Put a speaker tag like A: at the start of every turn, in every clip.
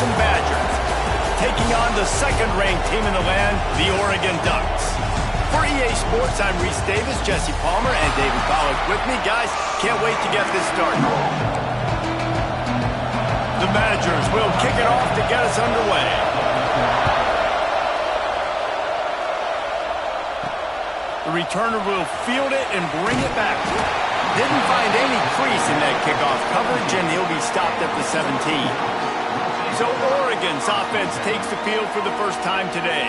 A: Wisconsin Badgers, taking on the second-ranked team in the land, the Oregon Ducks. For EA Sports, I'm Reese Davis, Jesse Palmer, and David Pollack with me. Guys, can't wait to get this started. The Badgers will kick it off to get us underway. The returner will field it and bring it back. Didn't find any crease in that kickoff coverage, and he'll be stopped at the 17. So Oregon's offense takes the field for the first time today.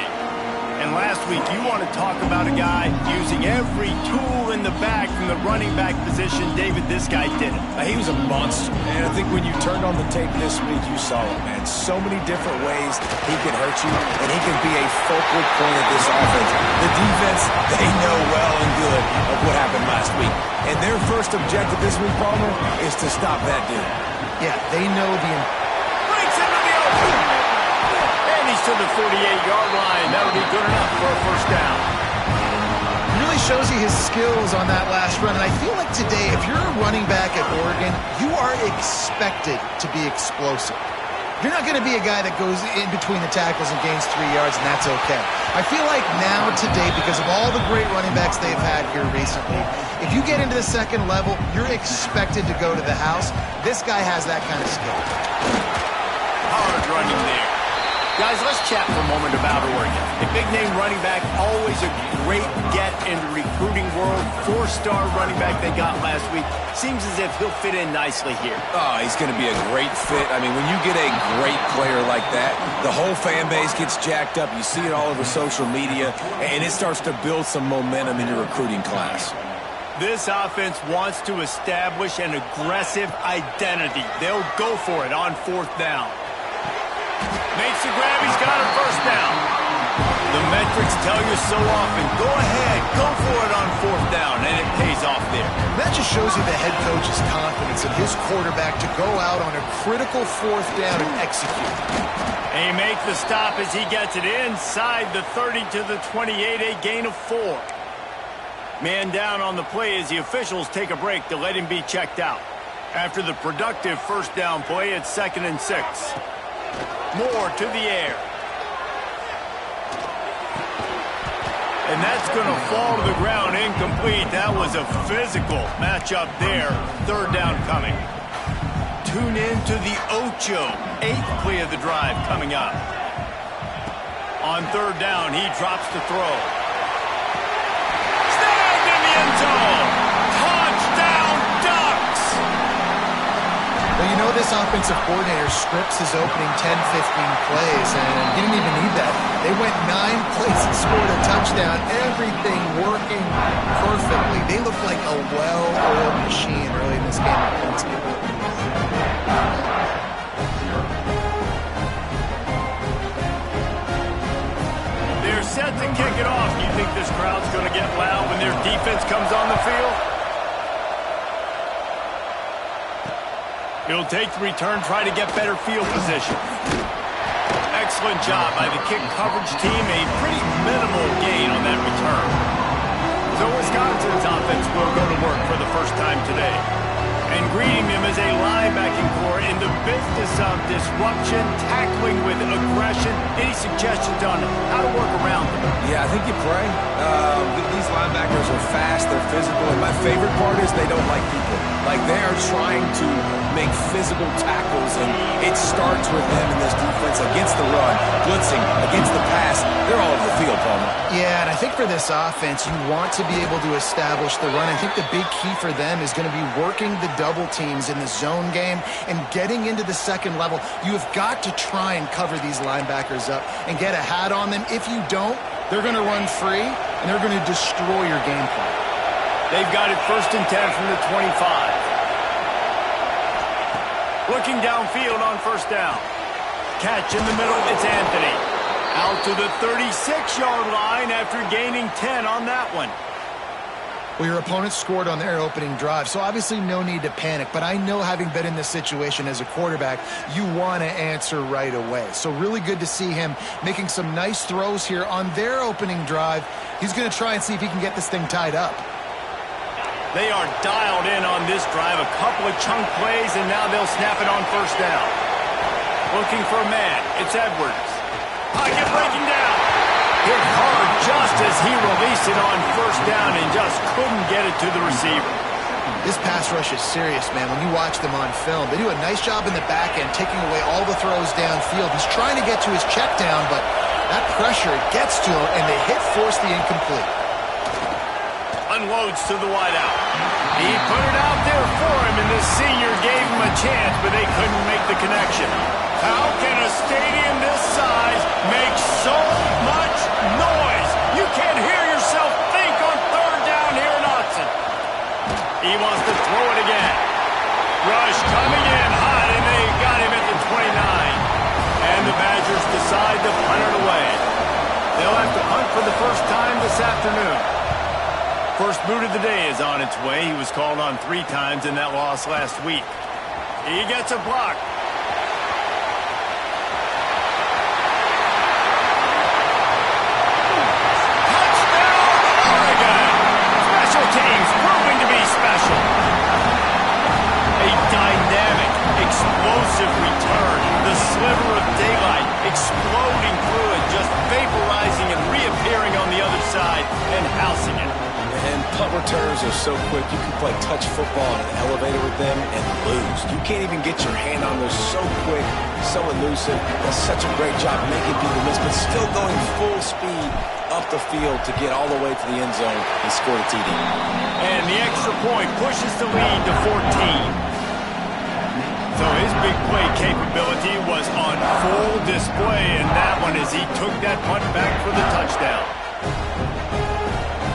A: And last week, you want to talk about a guy using every tool in the bag from the running back position. David, this guy did it.
B: He was a monster. And I think when you turned on the tape this week, you saw it, man. So many different ways he can hurt you, and he can be a focal point of this offense. The defense, they know well and good of what happened last week. And their first objective this week, Palmer, is to stop that dude.
C: Yeah, they know the...
A: Breaks into the open. And he's to the 48-yard line. That'll be good enough for a first down.
C: Really shows you his skills on that last run. And I feel like today, if you're a running back at Oregon, you are expected to be explosive. You're not going to be a guy that goes in between the tackles and gains 3 yards, and that's okay. I feel like now, today, because of all the great running backs they've had here recently, if you get into the second level, you're expected to go to the house. This guy has that kind of skill.
A: Hard running there. Guys, let's chat for a moment about Oregon. A big-name running back, always a great get in the recruiting world. 4-star running back they got last week. Seems as if he'll fit in nicely here.
B: Oh, he's going to be a great fit. I mean, when you get a great player like that, the whole fan base gets jacked up. You see it all over social media, and it starts to build some momentum in your recruiting class.
A: This offense wants to establish an aggressive identity. They'll go for it on 4th down. Makes the grab, he's got a first down. The metrics tell you so often, go ahead, go for it on 4th down, and it pays off there.
C: That just shows you the head coach's confidence in his quarterback to go out on a critical 4th down and execute.
A: He makes the stop as he gets it inside the 30 to the 28, a gain of 4. Man down on the play as the officials take a break to let him be checked out. After the productive first down play, it's 2nd and 6. More to the air. And that's going to fall to the ground incomplete. That was a physical matchup there. 3rd down coming. Tune in to the Ocho. 8th play of the drive coming up. On 3rd down, he drops the throw. Snagged in the end zone. Touchdown, Ducks!
C: Well, you know this offensive coordinator scripts his opening 10, 15 plays, and he didn't even need that. They went 9 plays and scored a touchdown. Everything working perfectly. They look like a well-oiled machine early in this game.
A: They're set to kick it off. You think this crowd's going to get loud when their defense comes on the field? He'll take the return, try to get better field position. Excellent job by the kick coverage team. A pretty minimal gain on that return. So Wisconsin's offense will go to work for the first time today. And greeting them is a linebacking core in the business of disruption, tackling with aggression. Any suggestions on how to work around them?
B: Yeah, I think you pray. These linebackers are fast, they're physical, and my favorite part is they don't like people. Like, they are trying to make physical tackles, and it starts with them in this defense against the run, blitzing, against the pass. They're all over the field, Palmer.
C: Yeah, and I think for this offense, you want to be able to establish the run. I think the big key for them is going to be working the double teams in the zone game and getting into the second level. You have got to try and cover these linebackers up and get a hat on them. If you don't, they're going to run free, and they're going to destroy your game plan.
A: They've got it 1st and 10 from the 25. Looking downfield on 1st down. Catch in the middle, it's Anthony. Out to the 36-yard line after gaining 10 on that one.
C: Well, your opponent scored on their opening drive, so obviously no need to panic. But I know, having been in this situation as a quarterback, you want to answer right away. So really good to see him making some nice throws here on their opening drive. He's going to try and see if he can get this thing tied up.
A: They are dialed in on this drive. A couple of chunk plays, and now they'll snap it on 1st down. Looking for a man. It's Edwards. Pocket breaking down. Hit hard just as he released it on first down and just couldn't get it to the receiver.
C: This pass rush is serious, man. When you watch them on film, they do a nice job in the back end, taking away all the throws downfield. He's trying to get to his check down, but that pressure gets to him, and the hit forced the incomplete.
A: Unloads to the wideout. He put it out there for him, and the senior gave him a chance, but they couldn't make the connection. How can a stadium this size make so much noise? You can't hear yourself think on third down here in Autzen. He wants to throw it again. Rush coming in hot, and they got him at the 29. And the Badgers decide to punt it away. They'll have to punt for the first time this afternoon. First boot of the day is on its way. He was called on 3 times in that loss last week. He gets a block. Touchdown, Oregon! Special teams proving to be special. A dynamic, explosive return. The sliver of daylight exploding through it, just vaporizing and reappearing on the other side and housing it.
B: And punt returns are so quick. You can play touch football in an elevator with them and lose. You can't even get your hand on those. So quick, so elusive. Does such a great job making people miss, but still going full speed up the field to get all the way to the end zone and score a TD.
A: And the extra point pushes the lead to 14. So his big play capability was on full display in that one as he took that punt back for the touchdown.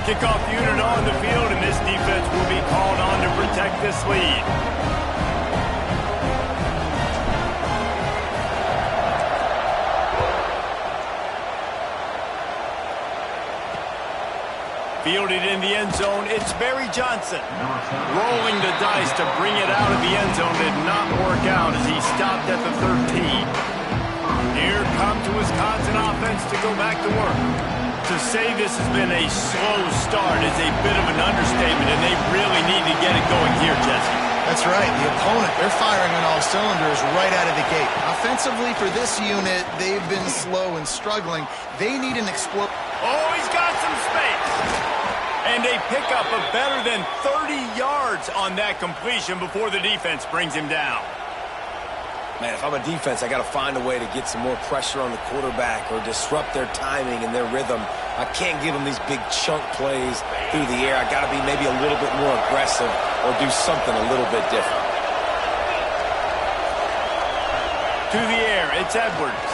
A: Kickoff unit on the field, and this defense will be called on to protect this lead. Fielded in the end zone, it's Barry Johnson. Rolling the dice to bring it out of the end zone did not work out as he stopped at the 13. Here comes the Wisconsin offense to go back to work. To say this has been a slow start is a bit of an understatement, and they really need to get it going here, Jesse.
C: That's right. The opponent, they're firing on all cylinders right out of the gate. Offensively, for this unit, they've been slow and struggling. They need an explosion.
A: Oh, he's got some space. And they pick up a better than 30 yards on that completion before the defense brings him down.
B: Man, if I'm a defense, I got to find a way to get some more pressure on the quarterback or disrupt their timing and their rhythm. I can't give them these big chunk plays through the air. I got to be maybe a little bit more aggressive or do something a little bit different.
A: To the air, it's Edwards.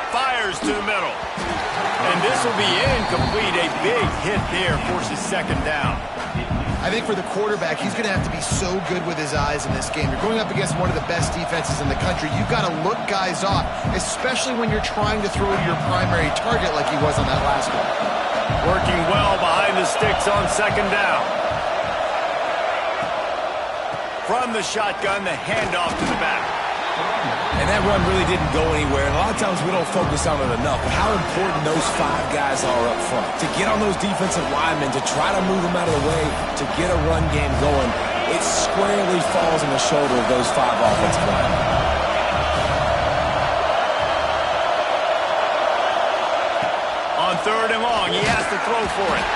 A: Fires to the middle. And this will be incomplete. A big hit there forces second down.
C: I think for the quarterback, he's going to have to be so good with his eyes in this game. You're going up against one of the best defenses in the country. You've got to look guys off, especially when you're trying to throw to your primary target like he was on that last one.
A: Working well behind the sticks on second down. From the shotgun, the handoff to the back.
B: And that run really didn't go anywhere. And a lot of times we don't focus on it enough. But how important those 5 guys are up front. To get on those defensive linemen, to try to move them out of the way, to get a run game going, it squarely falls on the shoulder of those 5 offensive linemen.
A: On third and long, he has to throw for it.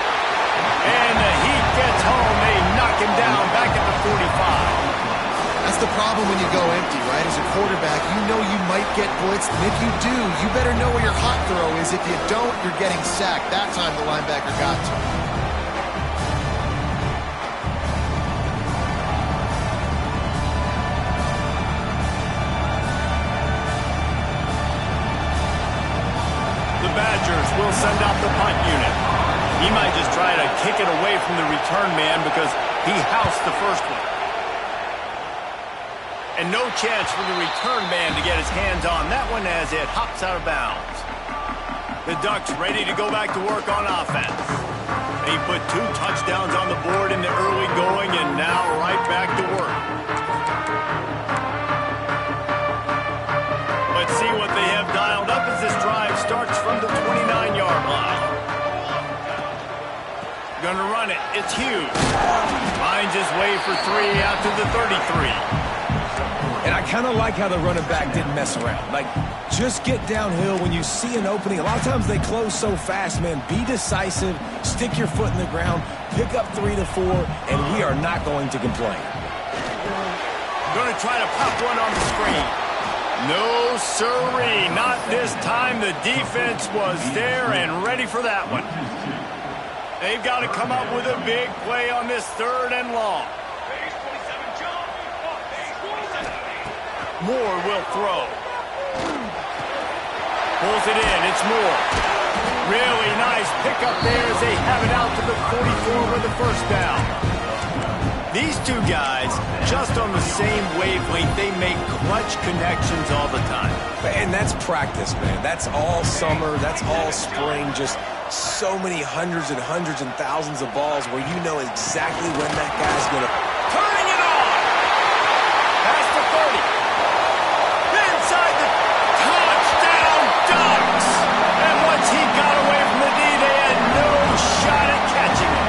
A: And the heat gets home. They knock him down back at the 45.
C: That's the problem when you go empty, right? As a quarterback, you know you might get blitzed, and if you do, you better know where your hot throw is. If you don't, you're getting sacked. That time the linebacker got to.
A: The Badgers will send out the punt unit. He might just try to kick it away from the return man because he housed the first one. And no chance for the return man to get his hands on that one as it hops out of bounds. The Ducks ready to go back to work on offense. They put 2 touchdowns on the board in the early going and now right back to work. Let's see what they have dialed up as this drive starts from the 29-yard line. Gonna run it. It's Hughes. Finds his way for 3 out to the 33.
B: And I kind of like how the running back didn't mess around. Like, just get downhill when you see an opening. A lot of times they close so fast, man. Be decisive, stick your foot in the ground, pick up 3 to 4, and we are not going to complain.
A: Going to try to pop one on the screen. No, sirree. Not this time. The defense was there and ready for that one. They've got to come up with a big play on this 3rd and long. Moore will throw. Pulls it in. It's Moore. Really nice pickup there as they have it out to the 44 with the first down. These two guys, just on the same wavelength, they make clutch connections all the time.
B: And that's practice, man. That's all summer. That's all spring. Just so many hundreds and hundreds and thousands of balls where you know exactly when that guy's going to...
A: Turning it on! Past the 30. Inside the touchdown Ducks! And once he got away from the knee, they had no shot at catching him.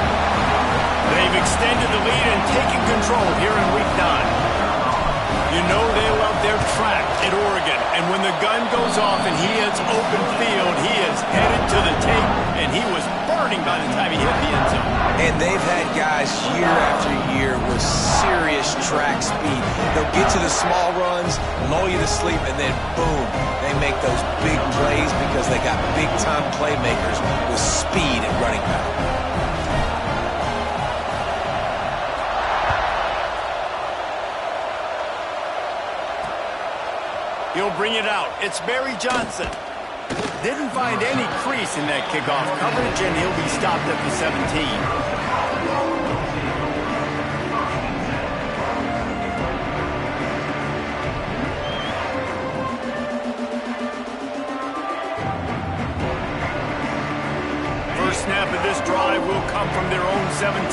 A: They've extended the lead and taken control here in Week 9. You know they love their track at Oregon, and when the gun goes off and he hits open field, he is headed to the tape, and he was burning by the time he hit the end zone.
B: And they've had guys year after year with serious track speed. They'll get to the small runs, lull you to sleep, and then boom, they make those big plays because they got big-time playmakers with speed at running back.
A: He'll bring it out. It's Barry Johnson. Didn't find any crease in that kickoff coverage, and he'll be stopped at the 17. First snap of this drive will come from their own 17.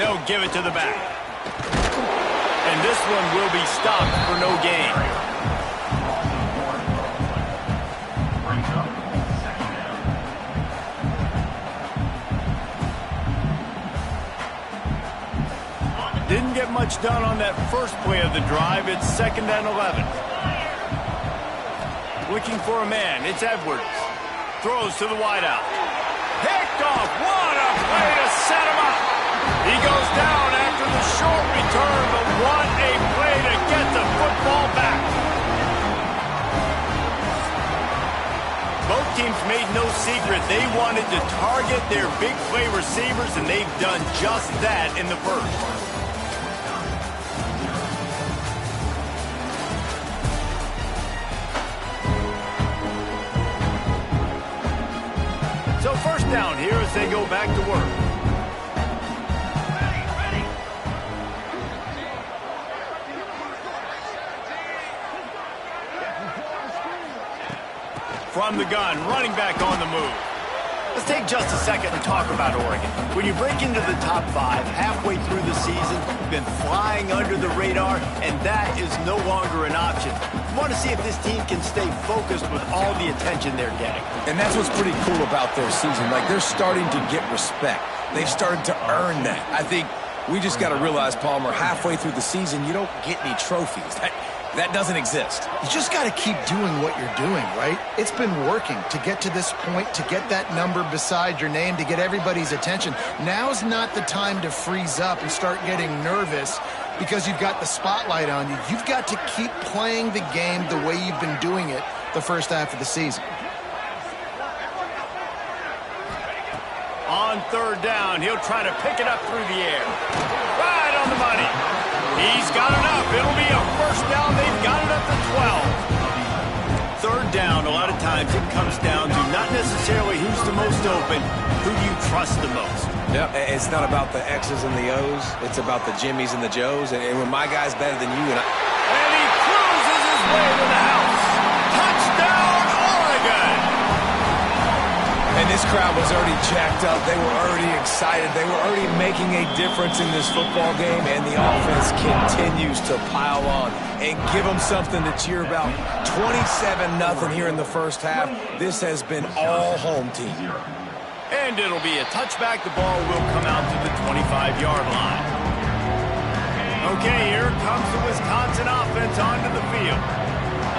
A: They'll give it to the back. And this one will be stopped for no gain. Didn't get much done on that first play of the drive. It's 2nd and 11. Looking for a man. It's Edwards. Throws to the wideout. Picked off. What a play to set him up. He goes down after the short return, but what a play to get the football back. Both teams made no secret. They wanted to target their big play receivers, and they've done just that in the first. So first down here as they go back to work. From the gun, running back on the move. Let's take just a second and talk about Oregon. When you break into the top 5 halfway through the season, you've been flying under the radar, and that is no longer an option. You want to see if this team can stay focused with all the attention they're getting.
B: And that's what's pretty cool about their season. Like, they're starting to get respect. They've started to earn that. I think we just got to realize, Palmer, halfway through the season, you don't get any trophies. That doesn't exist.
C: You just got to keep doing what you're doing, right? It's been working to get to this point, to get that number beside your name, to get everybody's attention. Now's not the time to freeze up and start getting nervous because you've got the spotlight on you. You've got to keep playing the game the way you've been doing it the first half of the season.
A: On 3rd down, he'll try to pick it up through the air. Right on the money. He's got enough. It'll be a first down. They've got it up to 12. 3rd down, a lot of times it comes down to not necessarily who's the most open, who do you trust the most.
B: Yep, it's not about the X's and the O's. It's about the Jimmys and the Joes. And when my guy's better than you and
A: he cruises his way to the house. Touchdown, Oregon!
B: And this crowd was already jacked up. They were already excited. They were already making a difference in this football game, and the offense continues to pile on and give them something to cheer about. 27-0 here in the first half. This has been all home team.
A: And it'll be a touchback. The ball will come out to the 25-yard line. Okay, here comes the Wisconsin offense onto the field.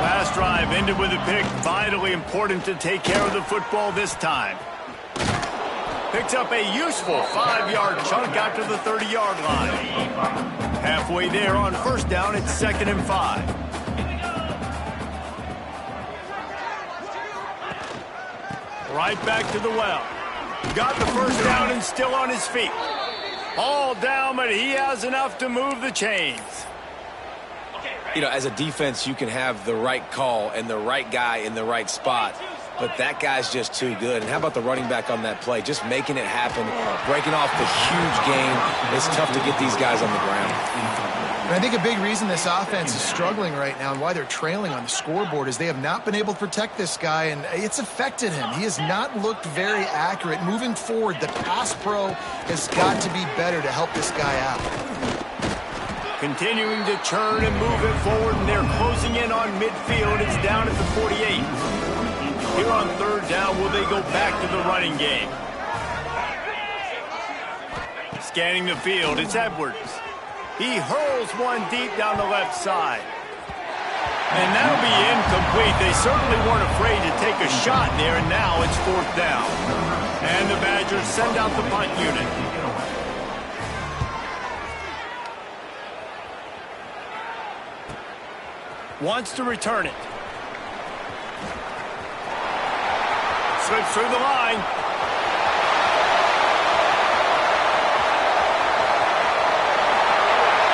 A: Last drive ended with a pick. Vitally important to take care of the football this time. Picks up a useful 5-yard chunk out to the 30-yard line. Halfway there on first down, it's 2nd and 5. Right back to the well. Got the first down and still on his feet. All down, but he has enough to move the chains.
B: You know, as a defense, you can have the right call and the right guy in the right spot, but that guy's just too good. And how about the running back on that play? Just making it happen, breaking off the huge game. It's tough to get these guys on the ground.
C: And I think a big reason this offense is struggling right now and why they're trailing on the scoreboard is they have not been able to protect this guy, and it's affected him. He has not looked very accurate. Moving forward, the pass pro has got to be better to help this guy out.
A: Continuing to churn and move it forward, and they're closing in on midfield. It's down at the 48. Here on third down, will they go back to the running game? Scanning the field, it's Edwards. He hurls one deep down the left side. And that'll be incomplete. They certainly weren't afraid to take a shot there, and now it's 4th down. And the Badgers send out the punt unit. Wants to return it. Slips through the line.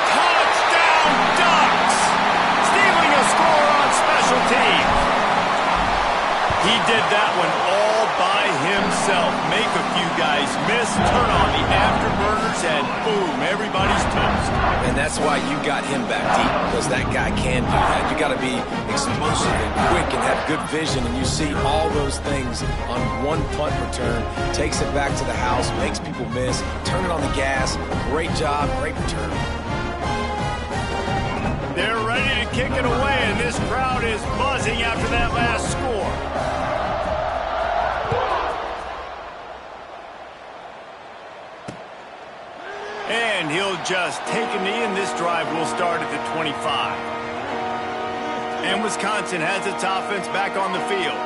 A: Touchdown Ducks! Stealing a score on special teams. He did that one all by himself. Make a few guys miss, turn on the afterburners, and boom, everybody's toast.
B: And that's why you got him back deep, because that guy can do that. You got to be explosive and quick and have good vision, and you see all those things on one punt return. Takes it back to the house, makes people miss, turn it on the gas. Great job, great return.
A: They're ready to kick it away, and this crowd is buzzing after that last score. And he'll just take a knee, and this drive will start at the 25. And Wisconsin has its offense back on the field.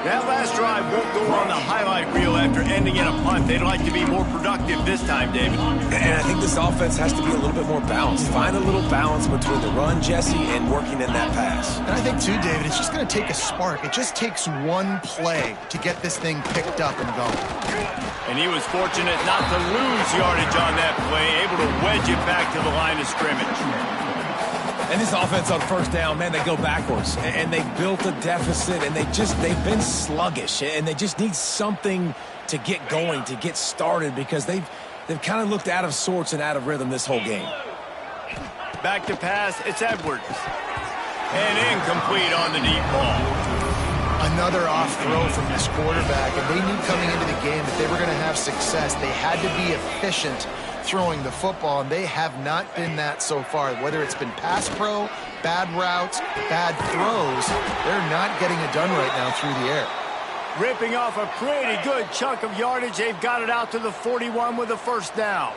A: That last drive won't go on the highlight reel after ending in a punt. They'd like to be more productive this time, David.
B: And I think this offense has to be a little bit more balanced. Find a little balance between the run, Jesse, and working in that pass.
C: And I think, too, David, it's just going to take a spark. It just takes one play to get this thing picked up and going.
A: And he was fortunate not to lose yardage on that play, able to wedge it back to the line of scrimmage.
B: And this offense on first down, man, they go backwards. And they built a deficit, and they've been sluggish. And they just need something to get going, to get started, because they've kind of looked out of sorts and out of rhythm this whole game.
A: Back to pass, it's Edwards. And incomplete on the deep ball.
C: Another off throw from this quarterback, and they knew coming into the game that they were going to have success. They had to be efficient throwing the football, and they have not been that so far. Whether it's been pass pro, bad routes, bad throws, they're not getting it done right now through the air.
A: Ripping off a pretty good chunk of yardage. They've got it out to the 41 with a first down.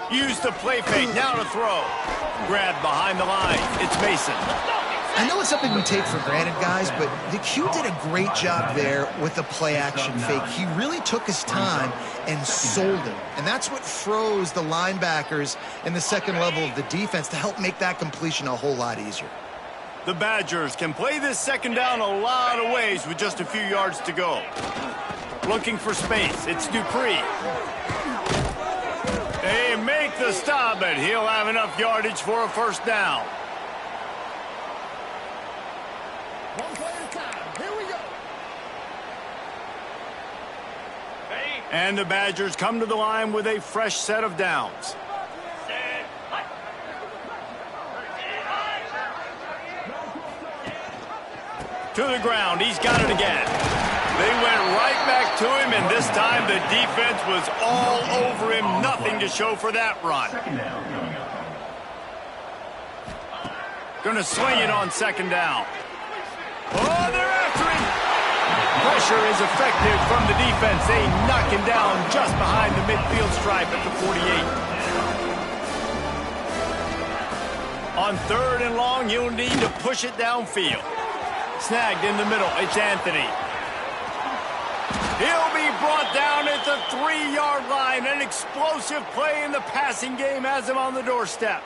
A: Use the play fake, now to throw. Grabbed behind the line, it's Mason.
C: I know it's something we take for granted, guys, but the Q did a great job there with the play-action fake. He really took his time and sold it. And that's what froze the linebackers in the second level of the defense to help make that completion a whole lot easier.
A: The Badgers can play this second down a lot of ways with just a few yards to go. Looking for space, it's Dupree. They make the stop, but he'll have enough yardage for a first down.
D: One play at a time. Here we go.
A: And the Badgers come to the line with a fresh set of downs. To the ground, he's got it again. They went right back to him, and this time the defense was all over him. Nothing to show for that run. Going to swing it on second down. Oh, they're after him. Pressure is effective from the defense. They knock him down just behind the midfield stripe at the 48. On 3rd and long, you'll need to push it downfield. Snagged in the middle, it's Anthony. He'll be brought down at the 3-yard line. An explosive play in the passing game has him on the doorstep.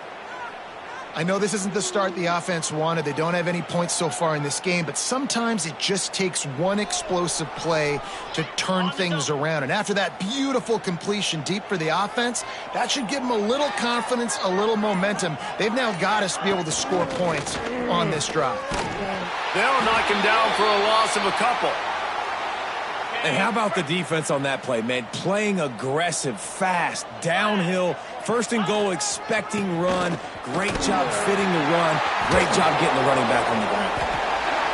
C: I know this isn't the start the offense wanted. They don't have any points so far in this game, but sometimes it just takes one explosive play to turn things around. And after that beautiful completion deep for the offense, that should give them a little confidence, a little momentum. They've now got us to be able to score points on this drive.
A: They'll knock him down for a loss of a couple.
B: And how about the defense on that play, man? Playing aggressive, fast, downhill, 1st and goal, expecting run. Great job fitting the run. Great job getting the running back on the ground.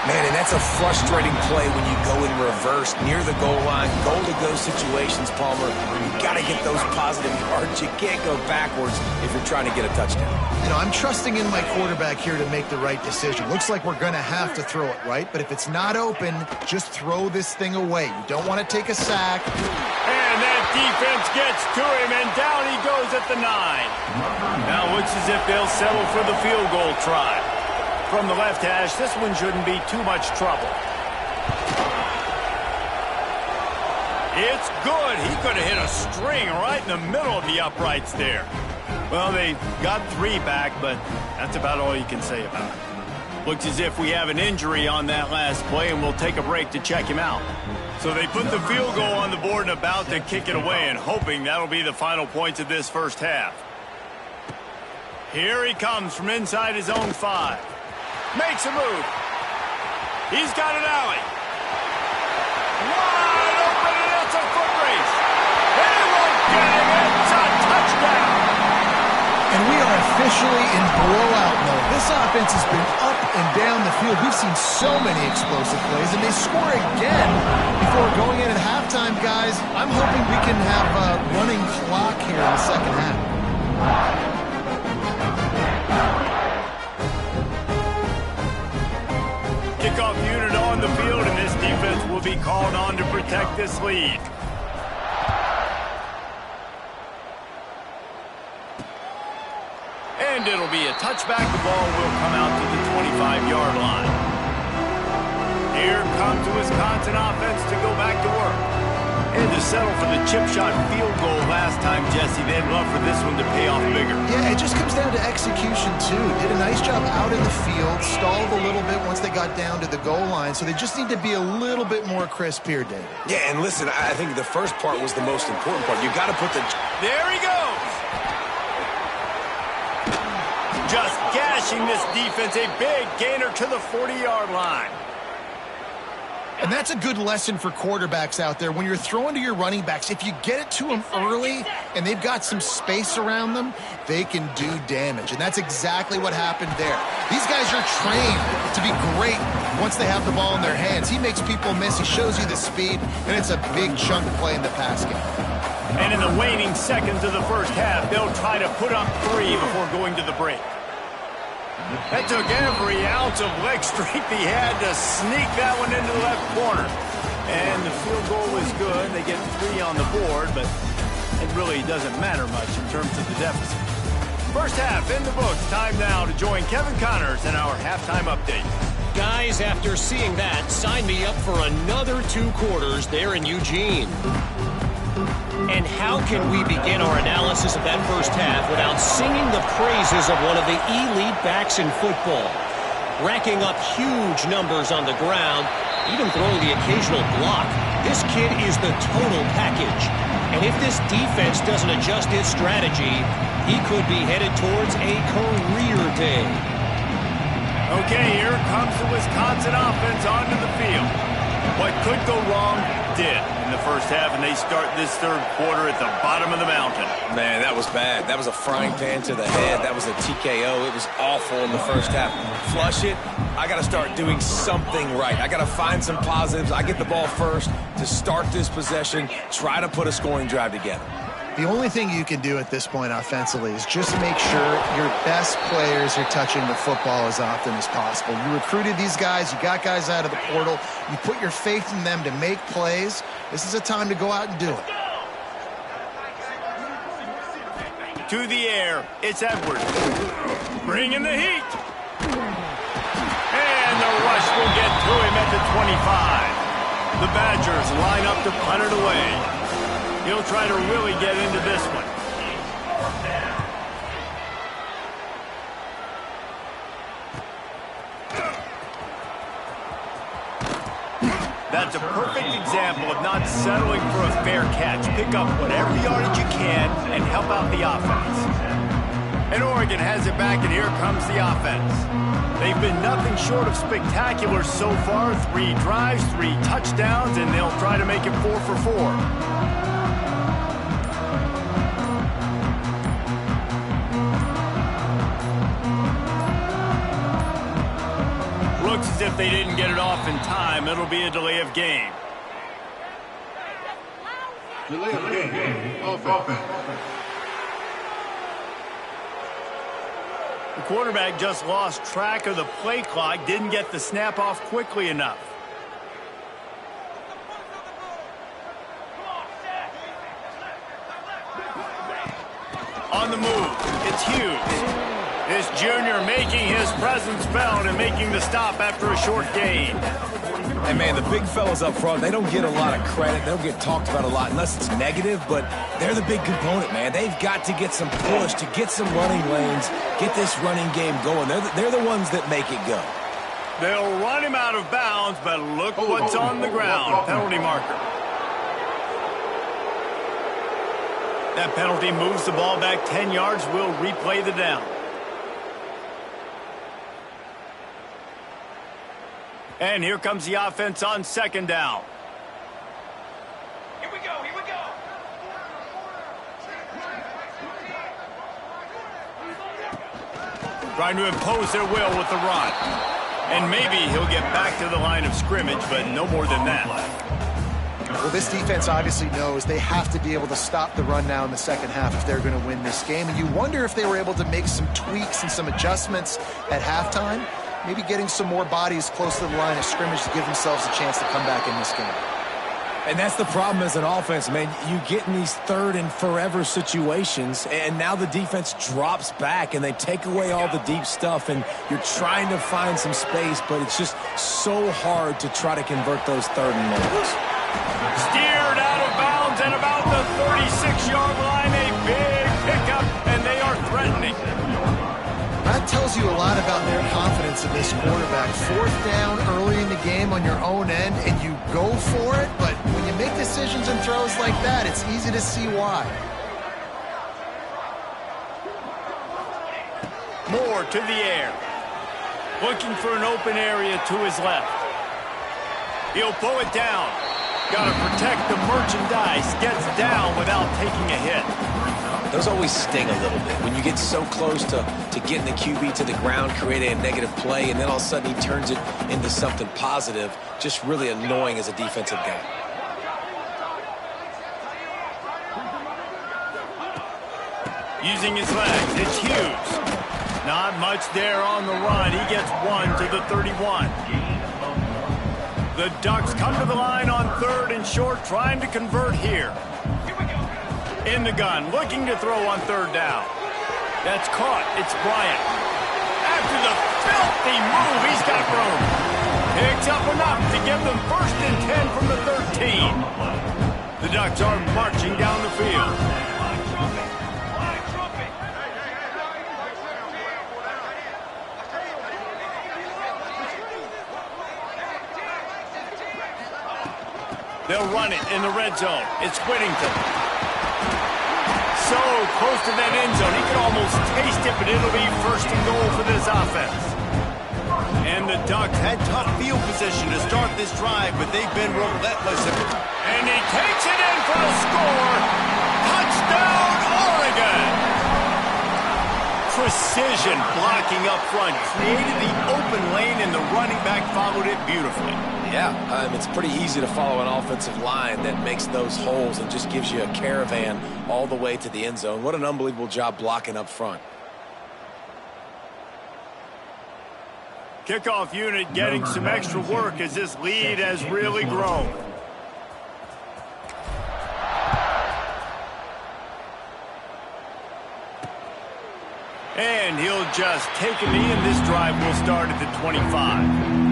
B: Man, and that's a frustrating play when you go in reverse near the goal line, goal-to-go situations, Palmer. You got to get those positive yards. You can't go backwards if you're trying to get a touchdown.
C: You know, I'm trusting in my quarterback here to make the right decision. Looks like we're going to have to throw it, right? But if it's not open, just throw this thing away. You don't want to take a sack.
A: And that defense gets to him, and down he goes at the 9. Now it looks as if they'll settle for the field goal try. From the left hash, this one shouldn't be too much trouble. It's good. He could have hit a string right in the middle of the uprights there. Well, they got 3 back, but that's about all you can say about it. Looks as if we have an injury on that last play, and we'll take a break to check him out. So they put the field goal on the board and about to kick it away, and hoping that'll be the final points of this first half. Here he comes from inside his own 5. Makes a move. He's got an alley. Wide open, and it's a foot race. And he won't get him. It's a touchdown.
C: And we are officially in blowout mode. This offense has been up and down the field. We've seen so many explosive plays, and they score again before going in at halftime, guys. I'm hoping we can have a running clock here in the second half.
A: Kickoff unit on the field, and this defense will be called on to protect this lead. And it'll be a touchback. The ball will come out to the 25-yard line. Here comes the Wisconsin offense to go back to work. And to settle for the chip shot field goal last time, Jesse, they'd love for this one to pay off bigger.
C: Yeah, it just comes down to execution, too. Did a nice job out in the field, stalled a little bit once they got down to the goal line, so they just need to be a little bit more crisp here, David.
B: Yeah, and listen, I think the first part was the most important part. You got to put the...
A: There he goes! Just gashing this defense, a big gainer to the 40-yard line.
C: And that's a good lesson for quarterbacks out there. When you're throwing to your running backs, if you get it to them early and they've got some space around them, they can do damage. And that's exactly what happened there. These guys are trained to be great once they have the ball in their hands. He makes people miss. He shows you the speed, and it's a big chunk play in the pass game.
A: And in the waning seconds of the first half, they'll try to put up 3 before going to the break. That took every ounce of leg strength he had to sneak that one into the left corner. And the field goal was good. They get 3 on the board, but it really doesn't matter much in terms of the deficit. First half in the books. Time now to join Kevin Connors in our halftime update.
E: Guys, after seeing that, sign me up for another 2 quarters there in Eugene. And how can we begin our analysis of that first half without singing the praises of one of the elite backs in football? Racking up huge numbers on the ground, even throwing the occasional block. This kid is the total package. And if this defense doesn't adjust its strategy, he could be headed towards a career day.
A: Okay, here comes the Wisconsin offense onto the field. What could go wrong did in the first half, and they start this third quarter at the bottom of the mountain.
B: Man, that was bad. That was a frying pan to the head. That was a TKO. It was awful in the first half. Flush it. I got to start doing something right. I got to find some positives. I get the ball first to start this possession, try to put a scoring drive together.
C: The only thing you can do at this point offensively is just make sure your best players are touching the football as often as possible. You recruited these guys. You got guys out of the portal. You put your faith in them to make plays. This is a time to go out and do it.
A: To the air, it's Edwards. Bringing the heat. And the rush will get to him at the 25. The Badgers line up to punt it away. He'll try to really get into this one. That's a perfect example of not settling for a fair catch. Pick up whatever yardage you can and help out the offense. And Oregon has it back, and here comes the offense. They've been nothing short of spectacular so far. 3 drives, 3 touchdowns, and they'll try to make it 4 for 4. Looks as if they didn't get it off in time. It'll be a delay of game.
F: Delay of game. Offense.
A: The quarterback just lost track of the play clock, didn't get the snap off quickly enough. On the move, it's Hughes. This junior making his presence felt and making the stop after a short gain.
B: Hey, man, the big fellas up front, they don't get a lot of credit. They don't get talked about a lot unless it's negative, but they're the big component, man. They've got to get some push, to get some running lanes, get this running game going. They're the ones that make it go.
A: They'll run him out of bounds, but look what's on the ground. Penalty marker. That penalty moves the ball back 10 yards. We'll replay the down. And here comes the offense on second down.
G: Here we go, here we go.
A: Trying to impose their will with the run. And maybe he'll get back to the line of scrimmage, but no more than that.
C: Well, this defense obviously knows they have to be able to stop the run now in the second half if they're going to win this game. And you wonder if they were able to make some tweaks and some adjustments at halftime. Maybe getting some more bodies close to the line of scrimmage to give themselves a chance to come back in this game.
B: And that's the problem as an offense, man. You get in these third and forever situations, and now the defense drops back, and they take away all the deep stuff, and you're trying to find some space, but it's just so hard to try to convert those third and longs.
A: Steered out of bounds at about the 36-yard line. A big pickup, and they are threatening.
C: That tells you a lot about their confidence in this quarterback. 4th down early in the game on your own end, and you go for it, but when you make decisions and throws like that, it's easy to see why.
A: Moore to the air. Looking for an open area to his left. He'll pull it down. Got to protect the merchandise. Gets down without taking a hit.
B: Those always sting a little bit when you get so close to getting the QB to the ground, creating a negative play, and then all of a sudden he turns it into something positive. Just really annoying as a defensive guy.
A: Using his legs, it's Hughes. Not much there on the run. He gets 1 to the 31. The Ducks come to the line on 3rd and short, trying to convert here. In the gun, looking to throw on 3rd down. That's caught. It's Bryant. After the filthy move, he's got room. Picks up enough to give them 1st and 10 from the 13. The Ducks are marching down the field. They'll run it in the red zone. It's Whittington. So close to that end zone. He could almost taste it, but it'll be 1st and goal for this offense. And the Ducks had tough field position to start this drive, but they've been relentless. And he takes it in for a score. Touchdown, Oregon! Precision blocking up front. Created the open lane, and the running back followed it beautifully.
B: Yeah, it's pretty easy to follow an offensive line that makes those holes and just gives you a caravan all the way to the end zone. What an unbelievable job blocking up front.
A: Kickoff unit getting some extra work as this lead has really grown. And he'll just take a knee, and this drive will start at the 25.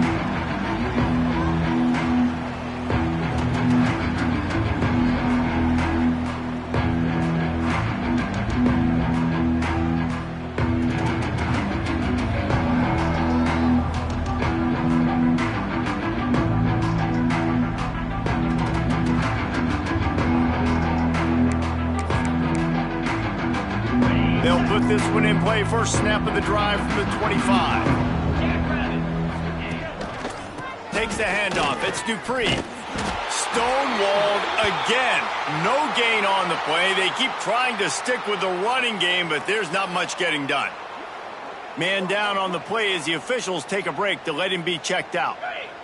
A: They'll put this one in play. First snap of the drive from the 25. Takes the handoff. It's Dupree. Stonewalled again. No gain on the play. They keep trying to stick with the running game, but there's not much getting done. Man down on the play as the officials take a break to let him be checked out.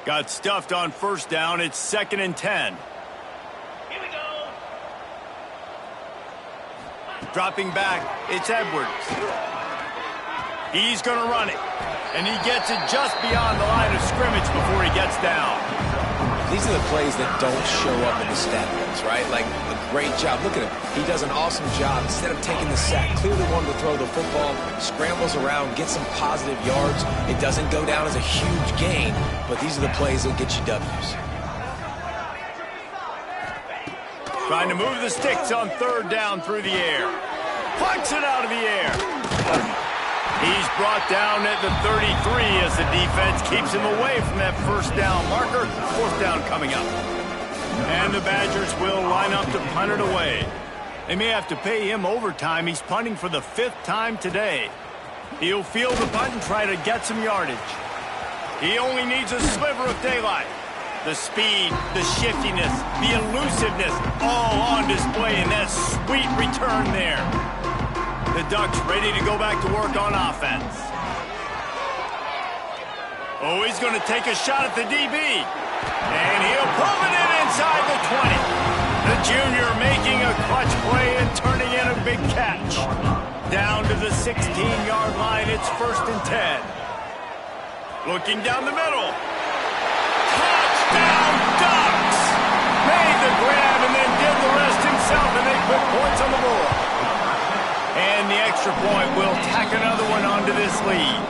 A: Got stuffed on first down. It's 2nd and 10. Dropping back, it's Edwards. He's going to run it. And he gets it just beyond the line of scrimmage before he gets down.
B: These are the plays that don't show up in the stat books, right? Like a great job. Look at him. He does an awesome job. Instead of taking the sack, clearly wanted to throw the football, scrambles around, gets some positive yards. It doesn't go down as a huge gain, but these are the plays that get you W's.
A: Trying to move the sticks on 3rd down through the air. Punts it out of the air. He's brought down at the 33 as the defense keeps him away from that first down marker. 4th down coming up. And the Badgers will line up to punt it away. They may have to pay him overtime. He's punting for the 5th time today. He'll field the punt and try to get some yardage. He only needs a sliver of daylight. The speed, the shiftiness, the elusiveness, all on display in that sweet return there. The Ducks ready to go back to work on offense. Oh, he's going to take a shot at the DB. And he'll pull it in inside the 20. The junior making a clutch play and turning in a big catch. Down to the 16-yard line, it's 1st and 10. Looking down the middle. Touchdown, Ducks! Made the grab and then did the rest himself, and they put points on the board. And the extra point will tack another one onto this lead.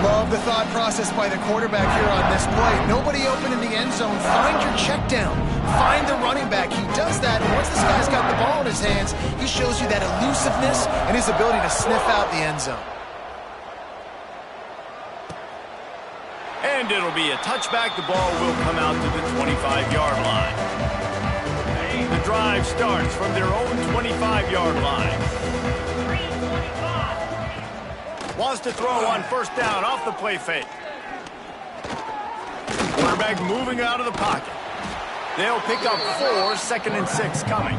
C: Love the thought process by the quarterback here on this play. Nobody open in the end zone. Find your check down. Find the running back. He does that, and once this guy's got the ball in his hands, he shows you that elusiveness and his ability to sniff out the end zone.
A: And it'll be a touchback. The ball will come out to the 25-yard line. The drive starts from their own 25-yard line. Wants to throw on 1st down off the play fake. Quarterback moving out of the pocket. They'll pick up 4, 2nd and 6 coming.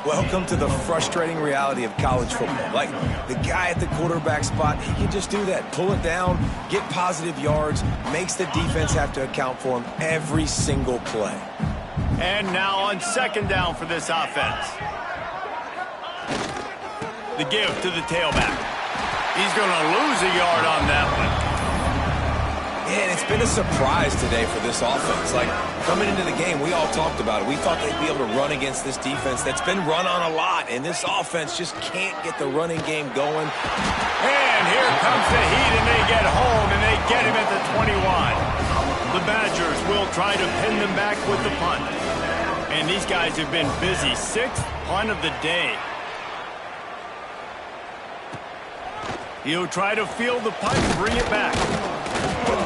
B: Welcome to the frustrating reality of college football. Like, the guy at the quarterback spot, he can just do that. Pull it down, get positive yards, makes the defense have to account for him every single play.
A: And now on 2nd down for this offense. The give to the tailback. He's going to lose a yard on that one.
B: Yeah, and it's been a surprise today for this offense. Like, coming into the game, we all talked about it. We thought they'd be able to run against this defense that's been run on a lot, and this offense just can't get the running game going.
A: And here comes the heat, and they get home, and they get him at the 21. The Badgers will try to pin them back with the punt. And these guys have been busy. 6th punt of the day. He'll try to field the punt and bring it back.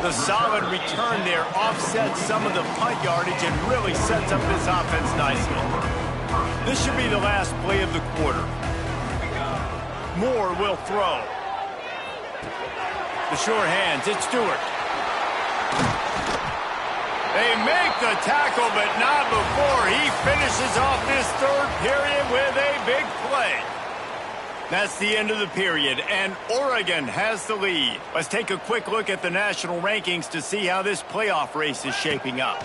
A: The solid return there offsets some of the punt yardage and really sets up this offense nicely. This should be the last play of the quarter. Moore will throw. The short hands, it's Stewart. They make the tackle, but not before he finishes off this 3rd period with a big play. That's the end of the period, and Oregon has the lead. Let's take a quick look at the national rankings to see how this playoff race is shaping up.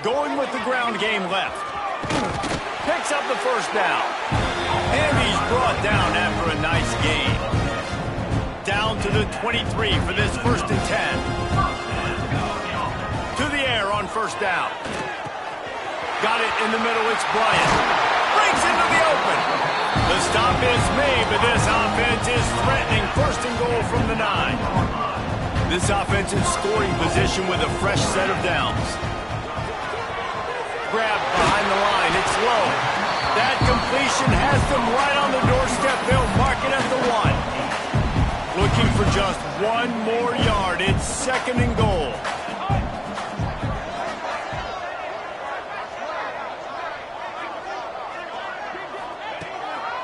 A: Going with the ground game left. Picks up the 1st down. And he's brought down after a nice gain. Down to the 23 for this 1st and 10. To the air on 1st down. Got it in the middle, it's Bryant. Breaks into the open. The stop is made, but this offense is threatening first and goal from the 9. This offense in scoring position with a fresh set of downs. Grab behind the line. It's low. That completion has them right on the doorstep. They'll mark it at the 1. Looking for just one more yard. It's second and goal.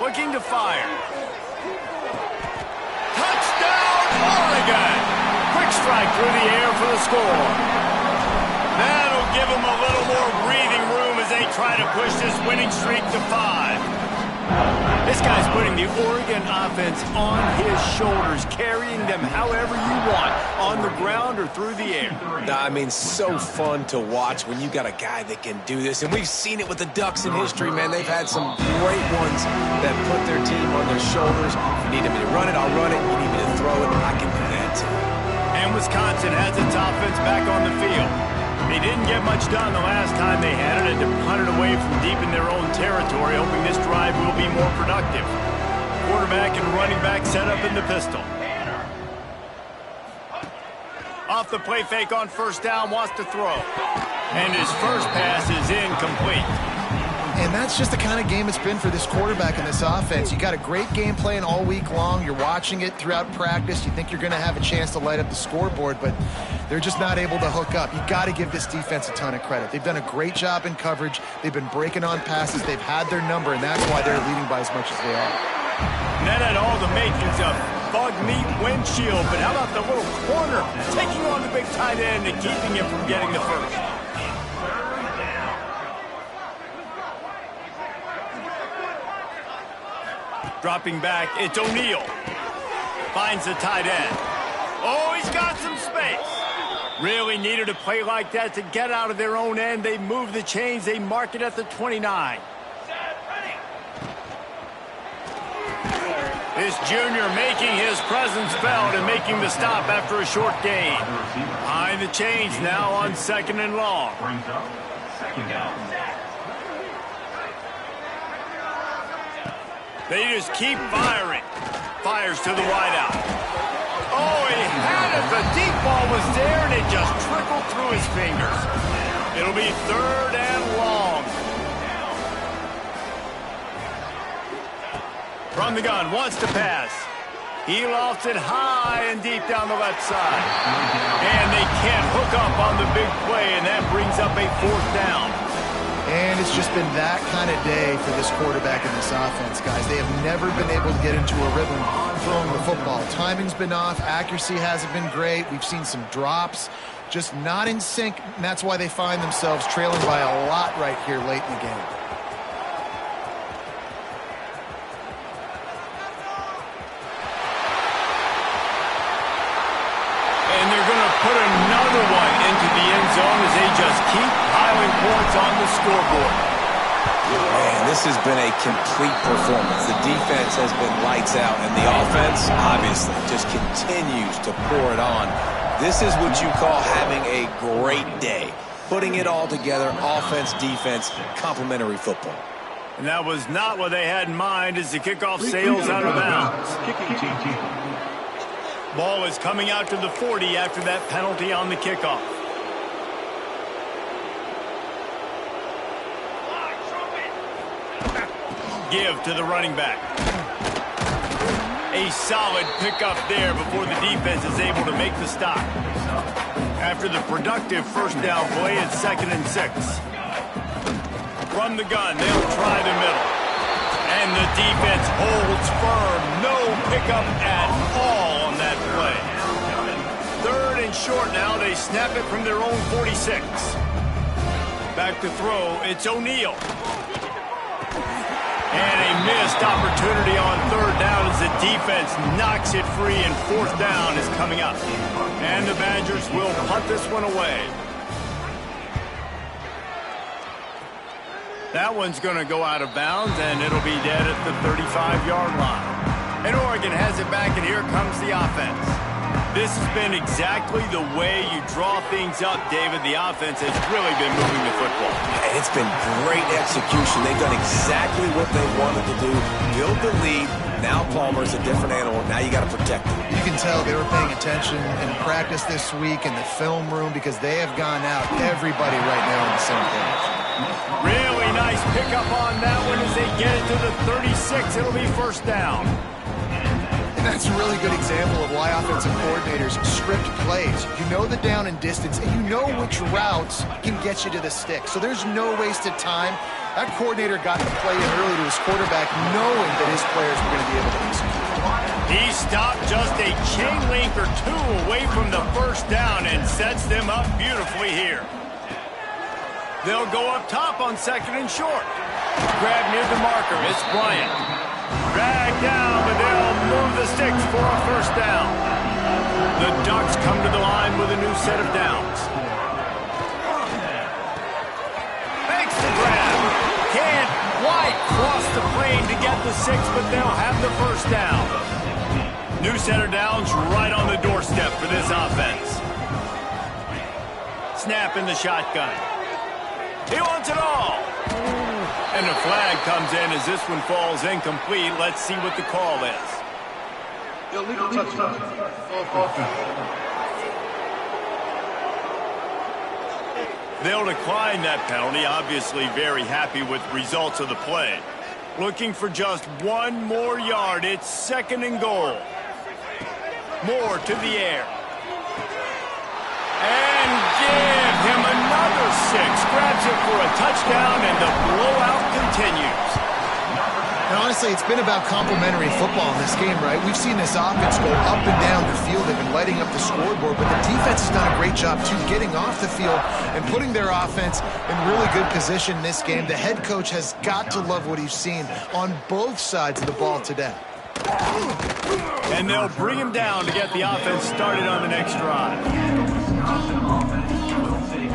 A: Looking to fire. Touchdown, Oregon! Quick strike through the air for the score. That'll give them a little more breathing room as they try to push this winning streak to 5. This guy's putting the Oregon offense on his shoulders, carrying them however you want, on the ground or through the air.
B: I mean, so fun to watch when you got a guy that can do this. And we've seen it with the Ducks in history, man. They've had some great ones that put their team on their shoulders. If you need me to run it, I'll run it. You need me to throw it, I can do that too.
A: And Wisconsin has its offense back on the field. They didn't get much done the last time they had it, and to punt it away from deep in their own territory, hoping this drive will be more productive. Quarterback and running back set up in the pistol. Off the play fake on first down, wants to throw. And his first pass is incomplete.
C: And that's just the kind of game it's been for this quarterback and this offense. You got a great game plan all week long. You're watching it throughout practice. You think you're going to have a chance to light up the scoreboard, but they're just not able to hook up. You got to give this defense a ton of credit. They've done a great job in coverage. They've been breaking on passes. They've had their number, and that's why they're leading by as much as they are.
A: And that had all the makings of bug meat windshield, but how about the little corner taking on the big tight end and keeping him from getting the first? Dropping back, it's O'Neal. Finds the tight end. Oh, he's got some space. Really needed a play like that to get out of their own end. They move the chains. They mark it at the 29. This junior making his presence felt and making the stop after a short gain. Behind the chains now on second and long. They just keep firing. Fires to the wideout. Oh, he had it. The deep ball was there, and it just trickled through his fingers. It'll be third and long. From the gun, wants to pass. He lofts it high and deep down the left side. And they can't hook up on the big play, and that brings up a fourth down.
C: And it's just been that kind of day for this quarterback and this offense, guys. They have never been able to get into a rhythm throwing the football. Timing's been off. Accuracy hasn't been great. We've seen some drops. Just not in sync, and that's why they find themselves trailing by a lot right here late in the game.
A: And they're going to put another one into the end zone as they just keep piling points on the scoreboard.
B: Man, this has been a complete performance. The defense has been lights out, and the offense, obviously, just continues to pour it on. This is what you call having a great day. Putting it all together, offense, defense, complementary football.
A: And that was not what they had in mind as the kickoff sails out of bounds. Ball is coming out to the 40 after that penalty on the kickoff. Give to the running back. A solid pickup there before the defense is able to make the stop. After the productive first down play, it's 2nd and 6. From the gun, they'll try the middle. And the defense holds firm. No pickup at all on that play. 3rd and short now. They snap it from their own 46. Back to throw. It's O'Neal. And a missed opportunity on 3rd down as the defense knocks it free, and 4th down is coming up. And the Badgers will punt this one away. That one's going to go out of bounds, and it'll be dead at the 35-yard line. And Oregon has it back, and here comes the offense. This has been exactly the way you draw things up, David. The offense has really been moving the football.
B: And it's been great execution. They've done exactly what they wanted to do. Build the lead. Now Palmer's a different animal. Now you got to protect him.
C: You can tell they were paying attention in practice this week in the film room because they have gone out, everybody right now on the same page.
A: Really nice pickup on that one as they get it to the 36. It'll be first down.
C: And that's a really good example of why offensive coordinators script plays. You know the down and distance, and you know which routes can get you to the stick. So there's no wasted time. That coordinator got the play in early to his quarterback, knowing that his players were going to be able to execute.
A: He stopped just a chain link or two away from the first down and sets them up beautifully here. They'll go up top on second and short. Grab near the marker. It's Bryant. Drag down, but they'll move the sticks for a first down. The Ducks come to the line with a new set of downs. Makes the grab. Can't quite cross the plane to get the 6, but they'll have the first down. New set of downs right on the doorstep for this offense. Snap in the shotgun. He wants it all. And the flag comes in as this one falls incomplete. Let's see what the call is.
F: Illegal touchdown. Offense.
A: They'll decline that penalty. Obviously very happy with the results of the play. Looking for just one more yard. It's second and goal. Moore to the air. And give him another 6. Grabs it for a touchdown, and the blowout continues.
C: And honestly, it's been about complementary football in this game, right? We've seen this offense go up and down the field. They've been lighting up the scoreboard, but the defense has done a great job, too, getting off the field and putting their offense in really good position in this game. The head coach has got to love what he's seen on both sides of the ball today.
A: And they'll bring him down to get the offense started on the next drive.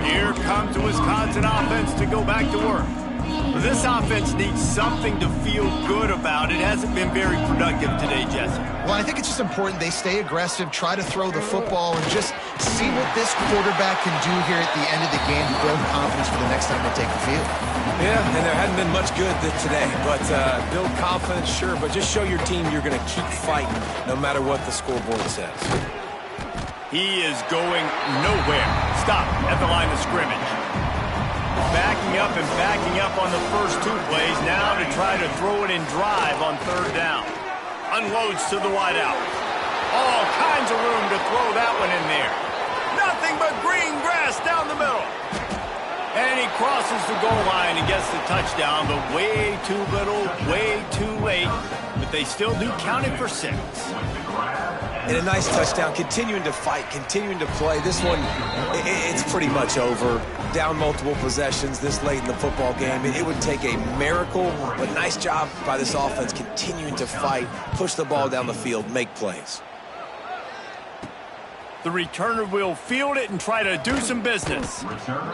A: Here comes the Wisconsin offense to go back to work. This offense needs something to feel good about. It hasn't been very productive today, Jesse.
C: Well, I think it's just important they stay aggressive, try to throw the football, and just see what this quarterback can do here at the end of the game to build confidence for the next time they take the field.
B: Yeah, and there hadn't been much good today. But build confidence, sure, but just show your team you're going to keep fighting no matter what the scoreboard says.
A: He is going nowhere. Stop at the line of scrimmage. Backing up and backing up on the first 2 plays now to try to throw it and drive on third down. Unloads to the wideout. All kinds of room to throw that one in there. Nothing but green grass down the middle. And he crosses the goal line and gets the touchdown, but way too little, way too late. But they still do count it for 6.
B: And a nice touchdown, continuing to fight, continuing to play. This one, it's pretty much over. Down multiple possessions this late in the football game. It would take a miracle, but nice job by this offense continuing to fight, push the ball down the field, make plays.
A: The returner will field it and try to do some business.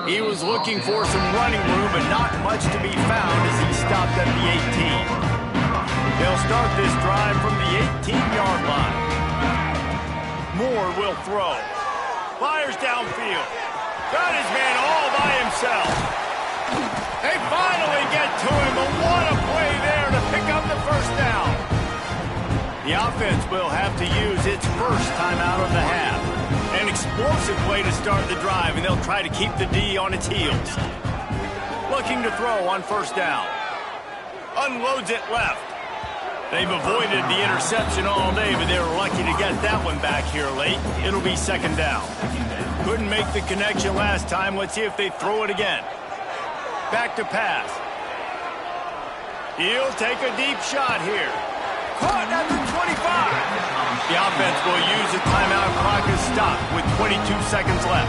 A: He was looking for some running room, but not much to be found as he stopped at the 18. They'll start this drive from the 18-yard line. Moore will throw. Fires downfield. Got his man all by himself. They finally get to him, but what a play there to pick up the first down. The offense will have to use its first timeout of the half. An explosive play to start the drive, and they'll try to keep the D on its heels. Looking to throw on first down. Unloads it left. They've avoided the interception all day, but they were lucky to get that one back here late. It'll be second down. Couldn't make the connection last time. Let's see if they throw it again. Back to pass. He'll take a deep shot here. Caught at the 25. The offense will use the timeout. Clock is stopped with 22 seconds left.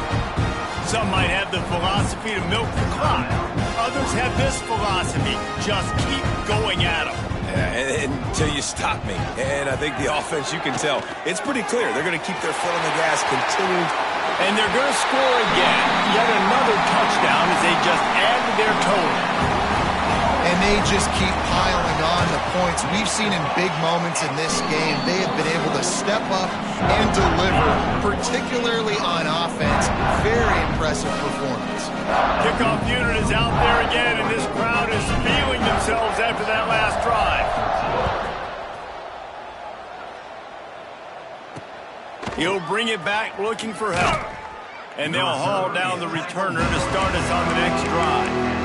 A: Some might have the philosophy to milk the clock. Others have this philosophy. Just keep going at them.
B: Yeah, until you stop me. And I think the offense, you can tell, it's pretty clear. They're going to keep their foot on the gas, continue.
A: And they're going to score again. Yet another touchdown as they just add to their total.
C: And they just keep piling on. on the points. We've seen in big moments in this game, they have been able to step up and deliver, particularly on offense. Very impressive performance.
A: Kickoff unit is out there again, and this crowd is feeling themselves after that last drive. He'll bring it back looking for help. And they'll haul down the returner to start us on the next drive.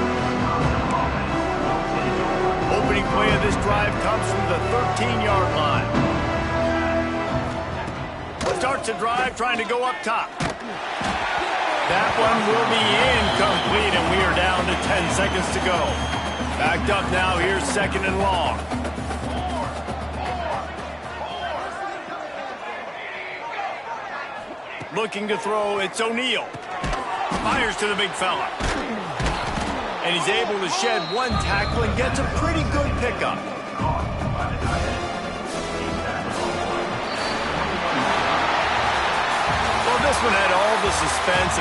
A: Opening play of this drive comes from the 13-yard line. Starts a drive trying to go up top. That one will be incomplete, and we are down to 10 seconds to go. Backed up now, here's second and long. Looking to throw, it's O'Neal. Fires to the big fella. And he's able to shed one tackle and gets a pretty good pickup. Well, this one had all the suspense